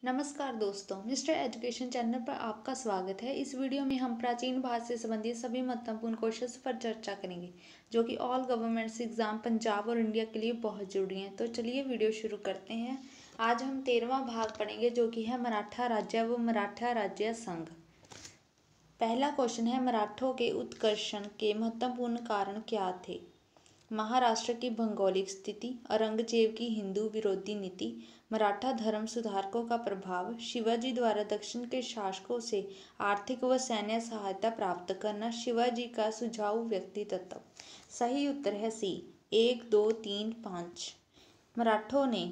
नमस्कार दोस्तों, mister education channel पर आपका स्वागत है। इस वीडियो में हम प्राचीन भारत से संबंधित सभी महत्वपूर्ण क्वेश्चंस पर चर्चा करेंगे, जो कि ऑल गवर्नमेंट्स एग्जाम पंजाब और इंडिया के लिए बहुत जरूरी हैं। तो चलिए वीडियो शुरू करते हैं। आज हम 13वां भाग पढ़ेंगे, जो कि है मराठा राज्य व मराठा राज्य संघ। पहला क्वेश्चन है, मराठों के उत्कर्षण के महत्वपूर्ण कारण क्या थे? महाराष्ट्र की भौगोलिक स्थिति, औरंगजेब की हिंदू विरोधी नीति, मराठा धर्म सुधारकों का प्रभाव, शिवाजी द्वारा दक्षिण के शासकों से आर्थिक व सैन्य सहायता प्राप्त करना, शिवाजी का सुझाऊ व्यक्तित्व। सही उत्तर है सी, 1, 2, 3, 5। मराठों ने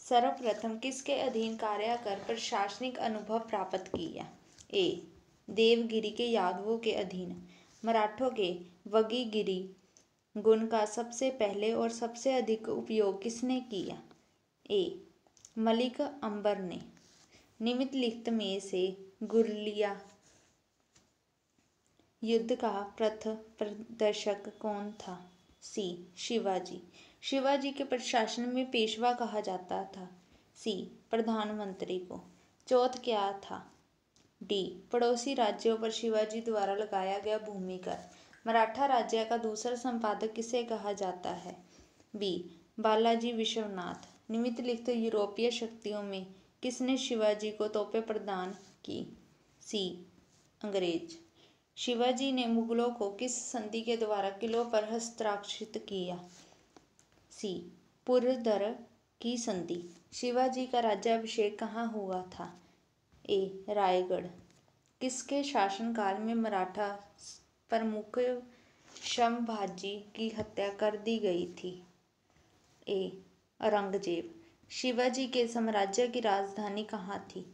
सर्वप्रथम किसके अधीन कार्य कर प्रशासनिक अनुभव प्राप्त किया? ए, देवगिरी के यादवों के अधीन। मराठों के वगीगिरी गुण का सबसे पहले और सबसे अधिक उपयोग किसने किया? ए, मलिक अंबर ने। निम्नलिखित में से गुरिल्ला युद्ध का प्रथम प्रदर्शक कौन था? सी, शिवाजी। शिवाजी के प्रशासन में पेशवा कहा जाता था। सी, प्रधानमंत्री को। चौथ क्या था? डी, पड़ोसी राज्यों पर शिवाजी द्वारा लगाया गया भूमि कर। मराठा राज्य का दूसरा संपादक किसे कहा जाता है? बी, बालाजी विश्वनाथ। निम्नलिखित यूरोपीय शक्तियों में किसने शिवाजी को तोपें प्रदान की? सी, अंग्रेज। शिवाजी ने मुगलों को किस संधि के द्वारा किलों पर हस्ताक्षरित किया? सी, पुरंदर की संधि। शिवाजी का राज्याभिषेक कहाँ हुआ था? ए, रायगढ़। किसके शासनकाल में मराठा प्रमुख संभाजी की हत्या कर दी गई थी? ए, औरंगजेब। शिवाजी के साम्राज्य की राजधानी कहाँ थी?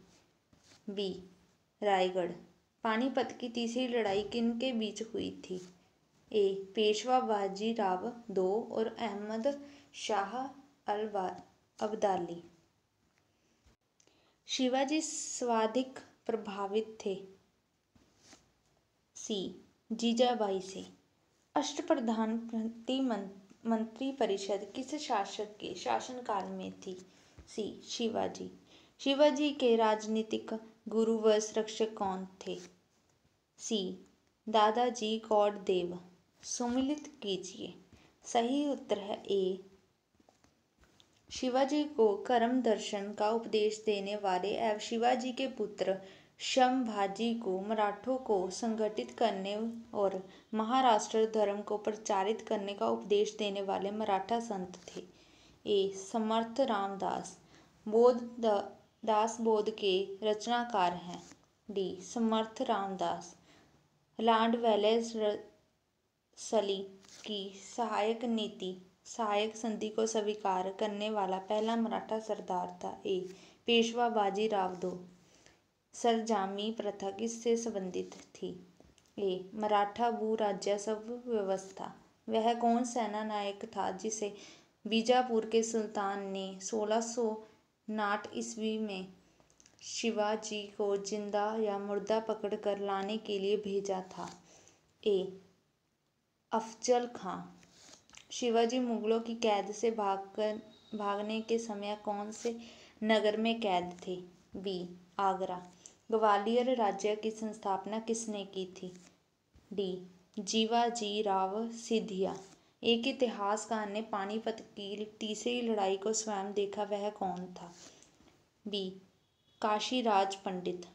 बी, रायगढ़। पानीपत की तीसरी लड़ाई किनके बीच हुई थी? ए, पेशवा बाजीराव II और अहमद शाह अब्दाली। शिवाजी सर्वाधिक प्रभावित थे? सी, जीजाबाई से। अष्टप्रधान मंत्री परिषद किस शासक के शासनकाल में थी? सी, शिवाजी। शिवाजी के राजनीतिक गुरु व संरक्षक कौन थे? सी, दादाजी कोंडदेव। सम्मिलित कीजिए। सही उत्तर है ए। शिवाजी को कर्म दर्शन का उपदेश देने वाले एवं शिवाजी के पुत्र संभाजी को मराठों को संगठित करने और महाराष्ट्र धर्म को प्रचारित करने का उपदेश देने वाले मराठा संत थे। ए, समर्थ रामदास। दास बोध के रचनाकार हैं। D, Samarth Ramdas. Lord Wellesley की सहायक संधि को स्वीकार करने वाला पहला मराठा सरदार था। ए, पेशवा बाजीराव II। सरंजामी प्रथा किससे संबंधित थी? ए, मराठा भू राजस्व व्यवस्था। वह कौन सेना नायक था जिसे बीजापुर के सुल्तान ने 1659 ईस्वी में शिवाजी को जिंदा या मुर्दा पकड़कर लाने के लिए भेजा था? ए, अफजल खां। शिवाजी मुगलों की कैद से भागने के समय कौन से नगर में कैद थे? बी, आगरा। ग्वालियर राज्य की स्थापना किसने की थी? डी, जीवाजी राव सिंधिया। एक इतिहासकार ने पानीपत की तीसरी लड़ाई को स्वयं देखा, वह कौन था? बी, काशीराज पंडित।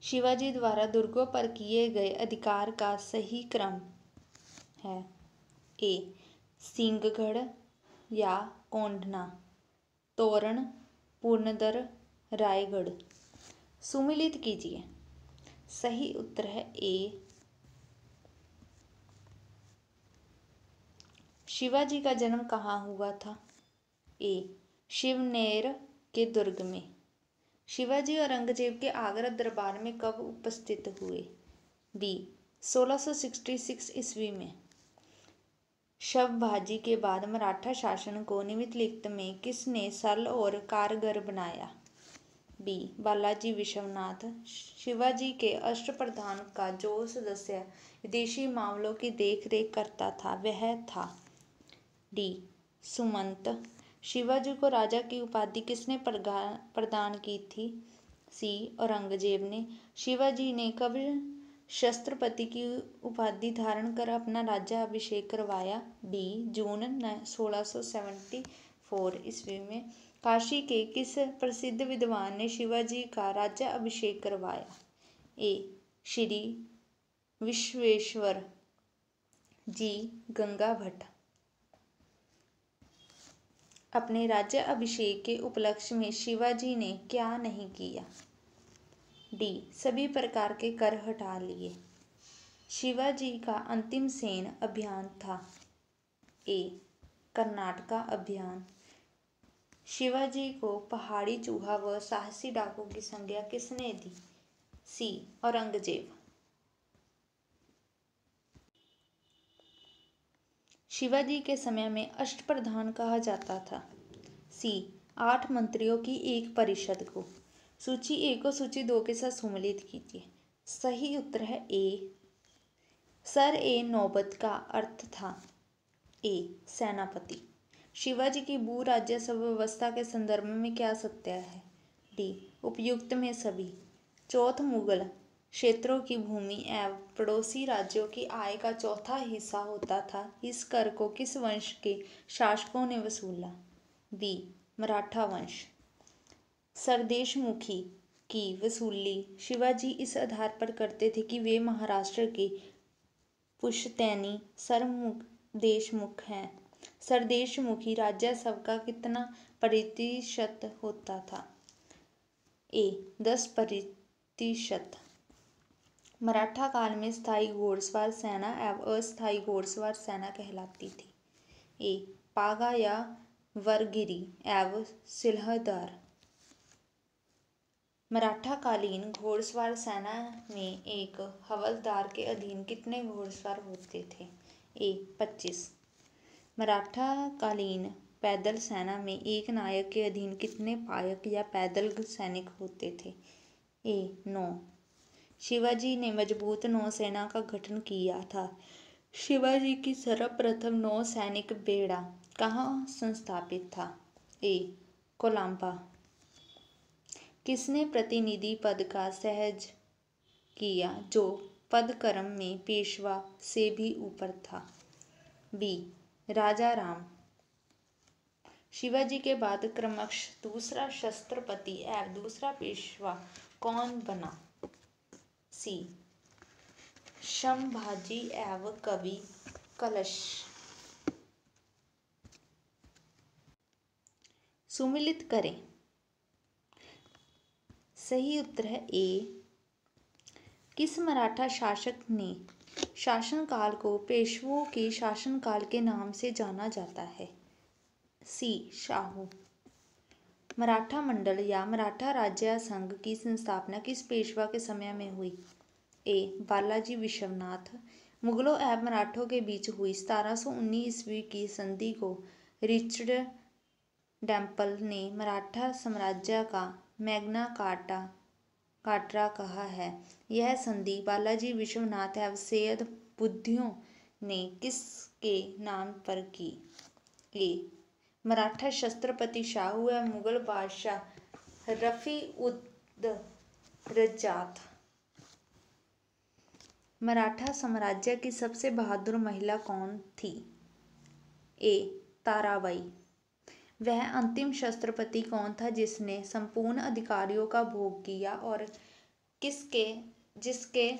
शिवाजी द्वारा दुर्गों पर किए गए अधिकार का सही क्रम है? ए, सिंहगढ़ या कोंढना, तोरण, पुरंदर, रायगढ़। सुमिलित कीजिए। सही उत्तर है ए। शिवाजी का जन्म कहाँ हुआ था? ए, शिवनेर के दुर्ग में। शिवाजी औरंगजेब के आगरा दरबार में कब उपस्थित हुए? बी, 1666 ईस्वी में। संभाजी के बाद मराठा शासन को निम्नलिखित में किसने सरल और कारगर बनाया? बी, बालाजी विश्वनाथ। शिवाजी के अष्टप्रधान का जो सदस्य विदेशी मामलों की देखरेख करता था, वह था? डी, सुमंत। शिवाजी को राजा की उपाधि किसने प्रदान की थी? सी औरंगजेब ने। शिवाजी ने कब शस्त्रपति की उपाधि धारण कर अपना राज्याभिषेक करवाया? डी जून 1674 ईस्वी में। काशी के किस प्रसिद्ध विद्वान ने शिवाजी का राज्याभिषेक करवाया? ए श्री विश्वेश्वर जी गंगा भट्ट। अपने राज्याभिषेक के उपलक्ष्य में शिवाजी ने क्या नहीं किया? डी सभी प्रकार के कर हटा लिए। शिवाजी का अंतिम सैन्य अभियान था? ए कर्नाटका अभियान। शिवाजी को पहाड़ी चूहा व साहसी डाकू की संज्ञा किसने दी? सी औरंगजेब। शिवाजी के समय में अष्टप्रधान कहा जाता था? सी 8 मंत्रियों की एक परिषद को। सूची ए को सूची 2 के साथ सम्मिलित कीजिए। सही उत्तर है ए सर ए नौबत का अर्थ था ए सेनापति। शिवाजी की भू राजस्व व्यवस्था के संदर्भ में क्या सत्य है? डी उपयुक्त में सभी। चौथ मुगल क्षेत्रों की भूमि एवं पड़ोसी राज्यों की आय का चौथा हिस्सा होता था। इस कर को किस वंश के शासकों ने वसूला? बी मराठा वंश। सरदेशमुखी की वसूली शिवाजी इस आधार पर करते थे कि वे महाराष्ट्र के पुश्तैनी सरदेशमुख हैं। सरदेशमुखी राजस्व का कितना प्रतिशत होता था? ए 10%। मराठा काल में स्थायी घोड़सवार सेना एवं अस्थायी घोड़सवार सेना कहलाती थी। ए पागा या वरगिरी एवं सिलहदार। मराठाकालीन घोड़सवार सेना में एक हवलदार के अधीन कितने घोड़सवार होते थे? ए 25। मराठाकालीन पैदल सेना में एक नायक के अधीन कितने पायक या पैदल सैनिक होते थे? ए 9। शिवाजी ने मजबूत नौसेना का गठन किया था। शिवाजी की सर्वप्रथम नौसैनिक बेड़ा कहाँ संस्थापित था? ए कोलंबा। किसने प्रतिनिधि पद का सहज किया जो पदक्रम में पेशवा से भी ऊपर था? बी राजा राम। शिवाजी के बाद क्रमशः दूसरा शस्त्रपति एवं दूसरा पेशवा कौन बना? सी संभाजी एवं कवि कलश। सुमिलित करें। सही उत्तर है ए। किस मराठा शासक ने शासनकाल को पेशवों के शासनकाल के नाम से जाना जाता है? सी शाहू। मराठा मंडल या मराठा राज्य संघ की स्थापना किस पेशवा के समय में हुई? ए बालाजी विश्वनाथ। मुगलों एवं मराठों के बीच हुई 1719 ईस्वी की संधि को रिचर्ड डैम्पल ने मराठा साम्राज्य का मैग्ना कार्टा कहा है। यह संधि बालाजी विश्वनाथ एवं सैयद बुद्धियों ने किसके नाम पर की? ए मराठा शस्त्रपति शाहू एवं मुगल बादशाह रफी-उद-दर्जात। मराठा साम्राज्य की सबसे बहादुर महिला कौन थी? ए ताराबाई। वह अंतिम शस्त्रपति कौन था जिसने संपूर्ण अधिकारियों का भोग किया और जिसके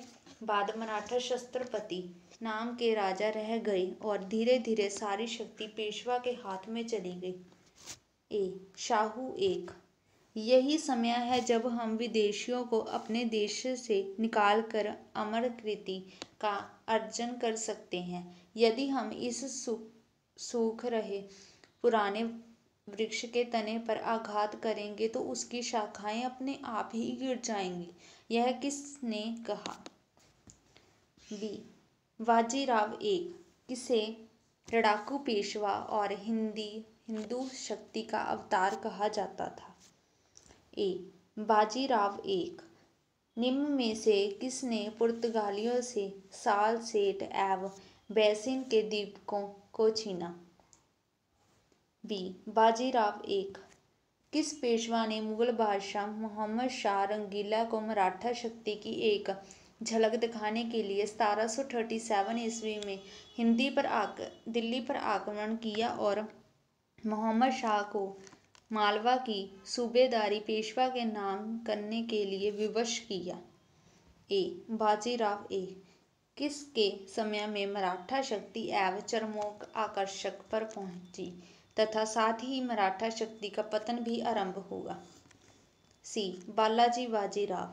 बाद मराठा शस्त्रपति नाम के राजा रह गए और धीरे धीरे सारी शक्ति पेशवा के हाथ में चली गई? ए शाहू एक। यही समय है जब हम विदेशियों को अपने देश से निकालकर अमर कीर्ति का अर्जन कर सकते हैं। यदि हम इस सूख रहे पुराने वृक्ष के तने पर आघात करेंगे तो उसकी शाखाएं अपने आप ही गिर जाएंगी। यह किसने कहा? बी बाजीराव एक। किसे लड़ाकू पेशवा और हिंदू शक्ति का अवतार कहा जाता था? ए बाजीराव एक। निम्न में से किसने पुर्तगालियों से सालसेट एवं बैसिन के द्वीपों को छीना? बी बाजीराव एक। किस पेशवा ने मुगल बादशाह मोहम्मद शाह रंगीला को मराठा शक्ति की एक झलक दिखाने के लिए 1737 ईस्वी में दिल्ली पर आक्रमण किया और मोहम्मद शाह को मालवा की सूबेदारी पेशवा के नाम करने के लिए विवश किया? ए बाजीराव ए। किसके समय में मराठा शक्ति एवं चरमोक आकर्षक पर पहुंची तथा साथ ही मराठा शक्ति का पतन भी आरंभ हुआ? सी बालाजी बाजीराव।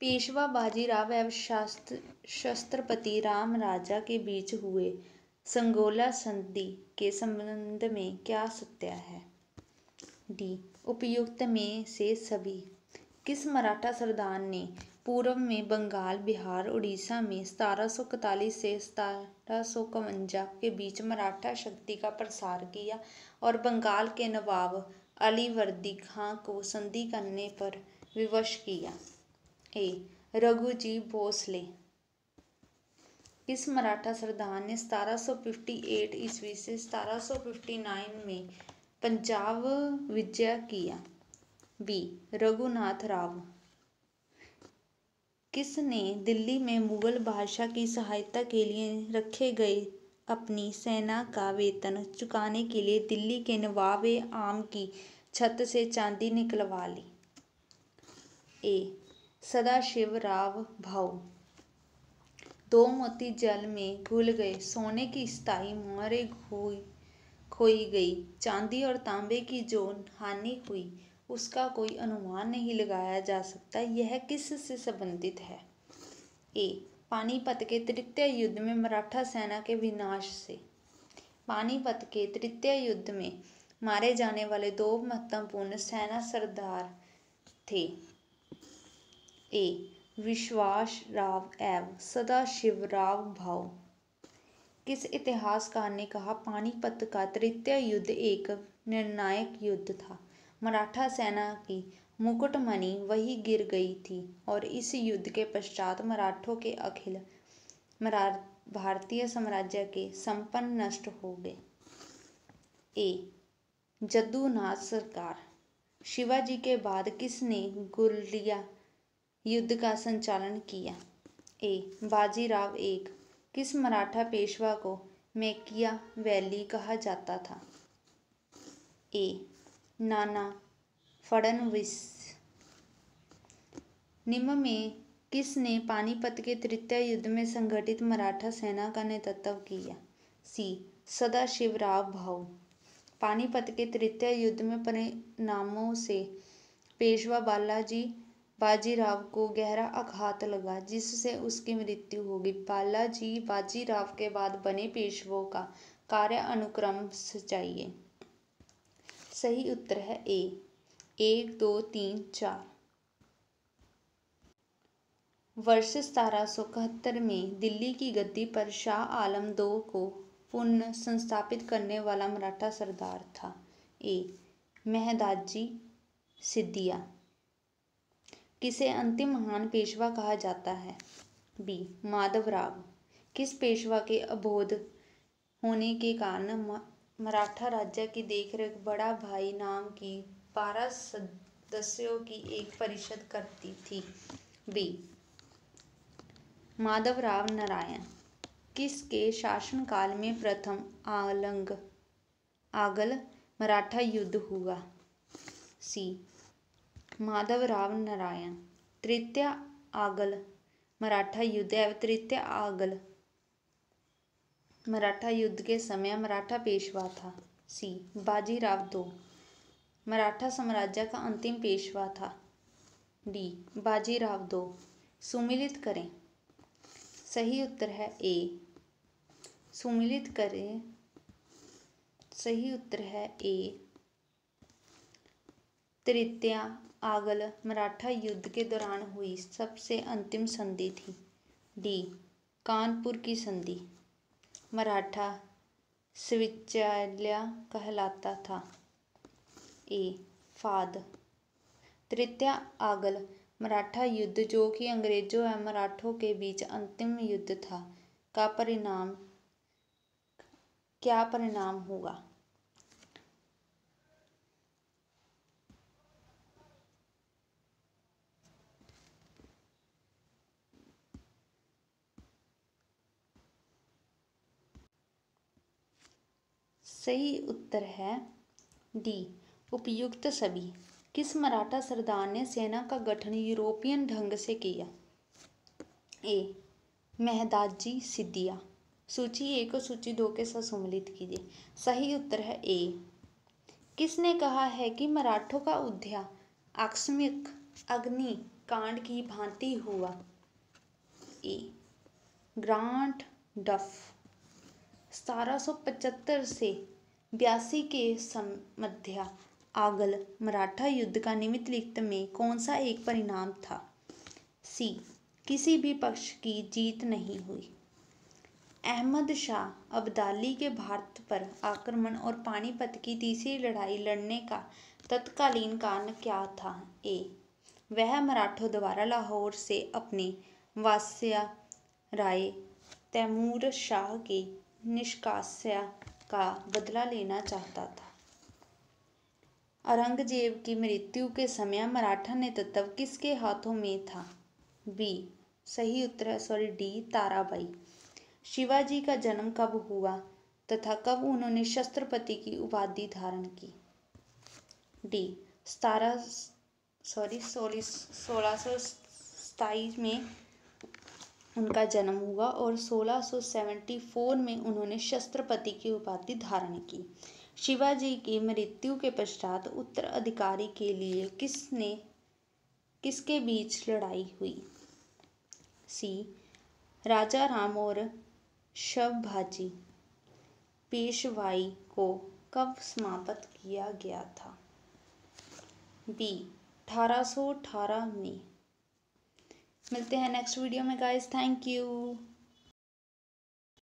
पेशवा बाजीराव एवं शस्त्रपति राम राजा के बीच हुए संगोला संधि के संबंध में क्या सत्य है? डी उपयुक्त में से सभी। किस मराठा सरदार ने पूर्व में बंगाल, बिहार, उड़ीसा में 1741 से 1752 के बीच मराठा शक्ति का प्रसार किया और बंगाल के नवाब अलीवर्दी खां को संधि करने पर विवश किया? ए रघुजी भोसले। किस मराठा सरदार ने 1758 ईस्वी से 1759 में पंजाब विजय किया? बी रघुनाथ राव। किसने दिल्ली में मुगल बादशाह की सहायता के लिए रखे गए अपनी सेना का वेतन चुकाने के लिए दिल्ली के नवाब आम की छत से चांदी निकलवा ली? ए सदाशिवराव भाऊ। दो मोती जल में घुल गए, सोने की स्थाई मोहरें खोई गई, चांदी और तांबे की जो हानि हुई उसका कोई अनुमान नहीं लगाया जा सकता, यह किस से संबंधित है? ए पानीपत के तृतीय युद्ध में मराठा सेना के विनाश से। पानीपत के तृतीय युद्ध में मारे जाने वाले दो महत्वपूर्ण सेना सरदार थे, ए विश्वास राव एवं सदाशिवराव भाऊ। किस इतिहासकार ने कहा पानीपत का तृतीय युद्ध एक निर्णायक युद्ध था? मराठा सेना की मुकुटमणि वही गिर गई थी और इस युद्ध के पश्चात मराठों के अखिल भारतीय साम्राज्य के संपन्न नष्ट हो गए? ए जद्दूनाथ सरकार। शिवाजी के बाद किसने गुरिल्ला युद्ध का संचालन किया? ए बाजीराव एक। किस मराठा पेशवा को मैकियावेली कहा जाता था? ए नाना फडणवीस। निम्न में किसने पानीपत के तृतीय युद्ध में संगठित मराठा सेना का नेतृत्व किया? सी सदाशिवराव भाऊ। पानीपत के तृतीय युद्ध में परिणामों से पेशवा बाजीराव को गहरा आघात लगा जिससे उसकी मृत्यु हो गई। बाजीराव के बाद बने पेशवों का कार्य अनुक्रम चाहिए। सही उत्तर है ए 1 2 3 4। वर्ष 1771 में दिल्ली की गद्दी पर शाह आलम II को पुनः संस्थापित करने वाला मराठा सरदार था? ए मेहदाजी सिंधिया। किसे अंतिम महान पेशवा कहा जाता है? बी माधवराव। किस पेशवा के अबोध होने के कारण मराठा राज्य की देखरेख बड़ा भाई नाम की 12 सदस्यों की एक परिषद करती थी? बी माधवराव नारायण। किसके शासनकाल में प्रथम आगल मराठा युद्ध हुआ? सी माधवराव नारायण। तृतीय आगल मराठा युद्ध एवं तृतीय आगल मराठा युद्ध के समय मराठा पेशवा था? सी बाजीराव II मराठा साम्राज्य का अंतिम पेशवा था? D Bajirao II। सुमिलित करें। सही उत्तर है ए सुमिलित करें। सही उत्तर है ए तृतीय आगल मराठा युद्ध के दौरान हुई सबसे अंतिम संधि थी। डी कानपुर की संधि। मराठा स्वित्जरलैंड कहलाता था? ए फाद। तृतीय आगल मराठा युद्ध जो कि अंग्रेजों एवं मराठों के बीच अंतिम युद्ध था का परिणाम क्या परिणाम होगा? सही उत्तर है डी, उपयुक्त सभी। किस मराठा सरदार ने सेना का गठन यूरोपियन ढंग से किया? ए, मेहदाजी सिद्दिया। सूची 1 और सूची 2 के साथ सम्मिलित कीजिए। सही उत्तर है ए। किसने कहा है कि मराठों का उदय आकस्मिक अग्नि कांड की भांति हुआ? ए, ग्रांट डफ। 1775 से 82 के मध्य आगल मराठा युद्ध का निम्नलिखित में कौन सा एक परिणाम था? सी, किसी भी पक्ष की जीत नहीं हुई। अहमद शाह अब्दाली के भारत पर आक्रमण और पानीपत की तीसरी लड़ाई लड़ने का तत्कालीन कारण क्या था? ए, वह मराठों द्वारा लाहौर से अपने वायसराय तैमूर शाह के निष्कासन का बदला लेना चाहता था। औरंगजेब की मृत्यु के समय मराठा नेतृत्व किसके हाथों में था? बी, सही उत्तर है डी, ताराबाई। शिवाजी का जन्म कब हुआ तथा कब उन्होंने छत्रपति की उपाधि धारण की? डी, 1627 में उनका जन्म हुआ और 1674 में उन्होंने छत्रपति की उपाधि धारण की। शिवाजी की मृत्यु के पश्चात उत्तराधिकारी के लिए किसके बीच लड़ाई हुई? सी, राजा राम और शिवाजी पेशवाई को कब समाप्त किया गया था? बी, 1818 में। मिलते हैं नेक्स्ट वीडियो में गाइस। Thank you.